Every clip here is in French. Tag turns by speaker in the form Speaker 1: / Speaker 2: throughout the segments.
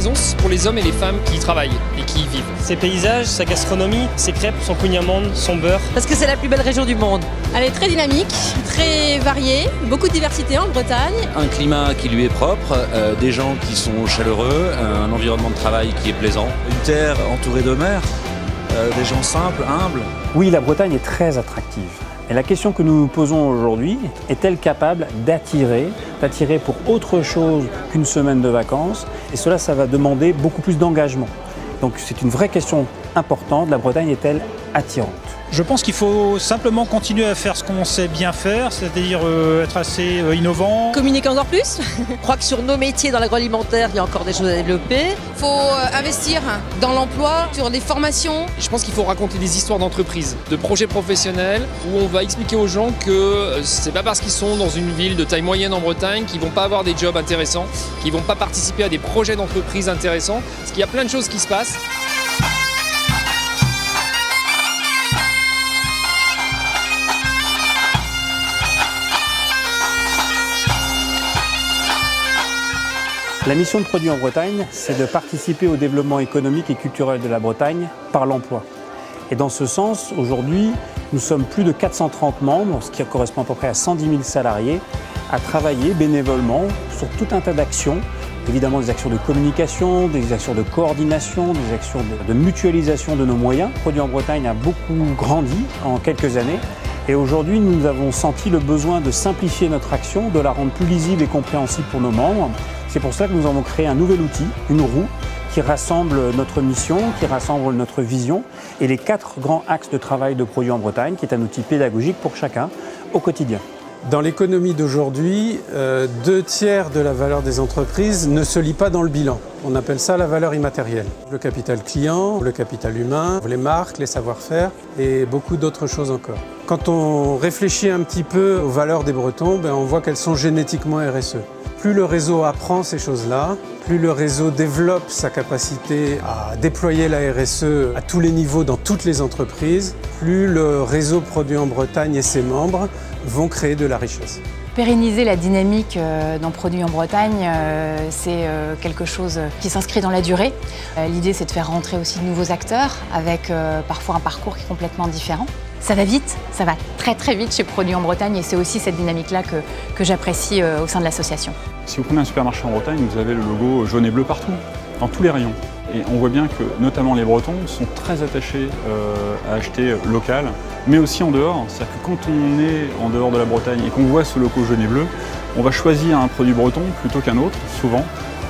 Speaker 1: maison pour les hommes et les femmes qui y travaillent et qui y vivent.
Speaker 2: Ses paysages, sa gastronomie, ses crêpes, son kouign-amann, son beurre.
Speaker 3: Parce que c'est la plus belle région du monde.
Speaker 4: Elle est très dynamique, très variée, beaucoup de diversité en Bretagne.
Speaker 5: Un climat qui lui est propre, des gens qui sont chaleureux, un environnement de travail qui est plaisant. Une terre entourée de mer, des gens simples, humbles.
Speaker 6: Oui, la Bretagne est très attractive. Et la question que nous nous posons aujourd'hui, est-elle capable d'attirer pour autre chose qu'une semaine de vacances? Et cela, ça va demander beaucoup plus d'engagement. Donc c'est une vraie question importante. La Bretagne est-elle attirante?
Speaker 7: Je pense qu'il faut simplement continuer à faire ce qu'on sait bien faire, c'est-à-dire être assez innovant.
Speaker 4: Communiquer encore plus.
Speaker 3: Je crois que sur nos métiers dans l'agroalimentaire, il y a encore des choses à développer.
Speaker 4: Il faut investir dans l'emploi, sur des formations.
Speaker 1: Je pense qu'il faut raconter des histoires d'entreprises, de projets professionnels, où on va expliquer aux gens que c'est pas parce qu'ils sont dans une ville de taille moyenne en Bretagne qu'ils vont pas avoir des jobs intéressants, qu'ils vont pas participer à des projets d'entreprise intéressants, parce qu'il y a plein de choses qui se passent.
Speaker 6: La mission de Produits en Bretagne, c'est de participer au développement économique et culturel de la Bretagne par l'emploi. Et dans ce sens, aujourd'hui, nous sommes plus de 430 membres, ce qui correspond à peu près à 110 000 salariés, à travailler bénévolement sur tout un tas d'actions. Évidemment des actions de communication, des actions de coordination, des actions de mutualisation de nos moyens. Produits en Bretagne a beaucoup grandi en quelques années. Et aujourd'hui, nous avons senti le besoin de simplifier notre action, de la rendre plus lisible et compréhensible pour nos membres. C'est pour ça que nous avons créé un nouvel outil, une roue, qui rassemble notre mission, qui rassemble notre vision et les 4 grands axes de travail de Produits en Bretagne, qui est un outil pédagogique pour chacun au quotidien.
Speaker 8: Dans l'économie d'aujourd'hui, 2/3 de la valeur des entreprises ne se lit pas dans le bilan. On appelle ça la valeur immatérielle. Le capital client, le capital humain, les marques, les savoir-faire et beaucoup d'autres choses encore. Quand on réfléchit un petit peu aux valeurs des Bretons, on voit qu'elles sont génétiquement RSE. Plus le réseau apprend ces choses-là, plus le réseau développe sa capacité à déployer la RSE à tous les niveaux dans toutes les entreprises, plus le réseau Produits en Bretagne et ses membres vont créer de la richesse.
Speaker 9: Pérenniser la dynamique dans Produits en Bretagne, c'est quelque chose qui s'inscrit dans la durée. L'idée, c'est de faire rentrer aussi de nouveaux acteurs avec parfois un parcours qui est complètement différent. Ça va vite, ça va très très vite chez Produits en Bretagne et c'est aussi cette dynamique-là que j'apprécie au sein de l'association.
Speaker 10: Si vous prenez un supermarché en Bretagne, vous avez le logo jaune et bleu partout, dans tous les rayons. Et on voit bien que notamment les Bretons sont très attachés à acheter local, mais aussi en dehors. C'est-à-dire que quand on est en dehors de la Bretagne et qu'on voit ce logo jaune et bleu, on va choisir un produit breton plutôt qu'un autre, souvent.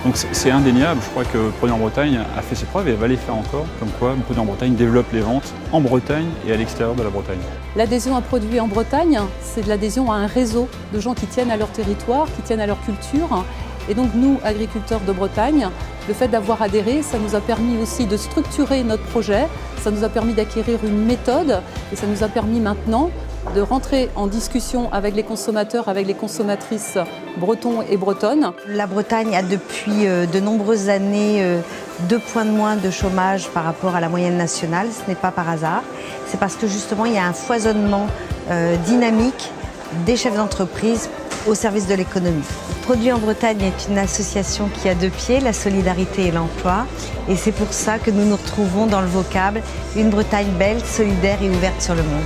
Speaker 10: Donc c'est indéniable, je crois que Produits en Bretagne a fait ses preuves et va les faire encore, comme quoi Produits en Bretagne développe les ventes en Bretagne et à l'extérieur de la Bretagne.
Speaker 11: L'adhésion à Produits en Bretagne, c'est de l'adhésion à un réseau de gens qui tiennent à leur territoire, qui tiennent à leur culture. Et donc nous, agriculteurs de Bretagne, le fait d'avoir adhéré, ça nous a permis aussi de structurer notre projet, ça nous a permis d'acquérir une méthode et ça nous a permis maintenant de rentrer en discussion avec les consommateurs, avec les consommatrices bretons et bretonnes.
Speaker 12: La Bretagne a depuis de nombreuses années 2 points de moins de chômage par rapport à la moyenne nationale. Ce n'est pas par hasard. C'est parce que justement il y a un foisonnement dynamique des chefs d'entreprise au service de l'économie. Produits en Bretagne est une association qui a 2 pieds, la solidarité et l'emploi. Et c'est pour ça que nous nous retrouvons dans le vocable « Une Bretagne belle, solidaire et ouverte sur le monde ».